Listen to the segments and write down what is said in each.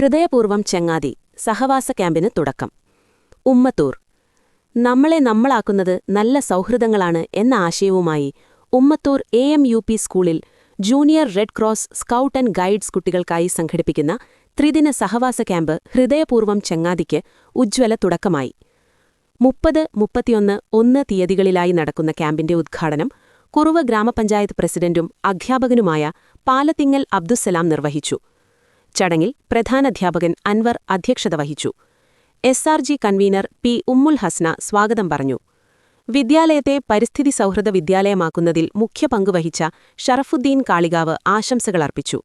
ഹൃദയപൂർവ്വം ചങ്ങാതി സഹവാസ ക്യാമ്പിന് തുടക്കം. ഉമ്മത്തൂർ. നമ്മളെ നമ്മളാക്കുന്നത് നല്ല സൗഹൃദങ്ങളാണ് എന്ന ആശയവുമായി ഉമ്മത്തൂർ AMUP സ്കൂളിൽ junior red cross scout and guides കുട്ടികൾക്കായി സംഘടിപ്പിക്കുന്ന ത്രിദിന സഹവാസ ക്യാമ്പ് ഹൃദയപൂർവ്വം ചങ്ങാതിക്ക് ഉജ്ജ്വല തുടക്കമായി. 30-31 തീയതികളിലായി നടക്കുന്ന ക്യാമ്പിന്റെ ഉദ്ഘാടനം കുറുവ ഗ്രാമപഞ്ചായത്ത് പ്രസിഡന്റും അധ്യാപകനുമായ പാലത്തിങ്ങൽ അബ്ദുസ്സലാം നിർവഹിച്ചു. ചടങ്ങിൽ പ്രധാനാധ്യാപകൻ അൻവർ അധ്യക്ഷത വഹിച്ചു. SRG convener P. ഉമ്മുൽ ഹസ്ന സ്വാഗതം പറഞ്ഞു. വിദ്യാലയത്തെ പരിസ്ഥിതി സൗഹൃദ വിദ്യാലയമാക്കുന്നതിൽ മുഖ്യ പങ്കുവഹിച്ച ഷറഫുദ്ദീൻ കാളികാവ് ആശംസകളർപ്പിച്ചു.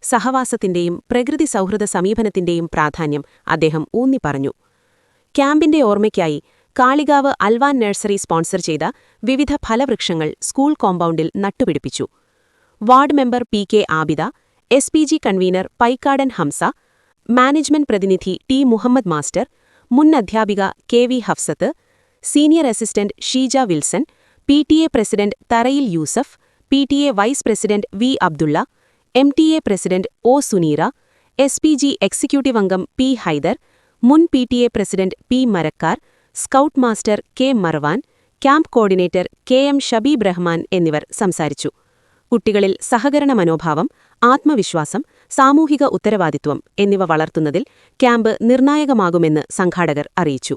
സഹവാസത്തിന്റെയും പ്രകൃതി സൗഹൃദ സമീപനത്തിന്റെയും പ്രാധാന്യം അദ്ദേഹം ഊന്നിപ്പറഞ്ഞു. ക്യാമ്പിന്റെ ഓർമ്മയ്ക്കായി കാളികാവ് അൽവാൻ നഴ്സറി സ്പോൺസർ ചെയ്ത വിവിധ ഫലവൃക്ഷങ്ങൾ സ്കൂൾ കോമ്പൗണ്ടിൽ നട്ടുപിടിപ്പിച്ചു. Ward member PK Abida, SPG convener Paikkadan Hamza, management പ്രതിനിധി T. മുഹമ്മദ് മാസ്റ്റർ, മുൻ അധ്യാപിക KV Hafsath, senior assistant Sheeja Wilson, PTA president Tharayil Yusuf, PTA vice president V. Abdulla, MTA president O. Suneera, SPG executive അംഗം P. ഹൈദർ, മുൻ PTA president P. Marakkar, scout master K. Marwan, camp coordinator KM Shabeeb Rahman എന്നിവർ സംസാരിച്ചു. കുട്ടികളിൽ സഹകരണ മനോഭാവം, ആത്മവിശ്വാസം, സാമൂഹിക ഉത്തരവാദിത്വം എന്നിവ വളർത്തുന്നതിൽ ക്യാമ്പ് നിർണായകമാകുമെന്ന് സംഘാടകർ അറിയിച്ചു.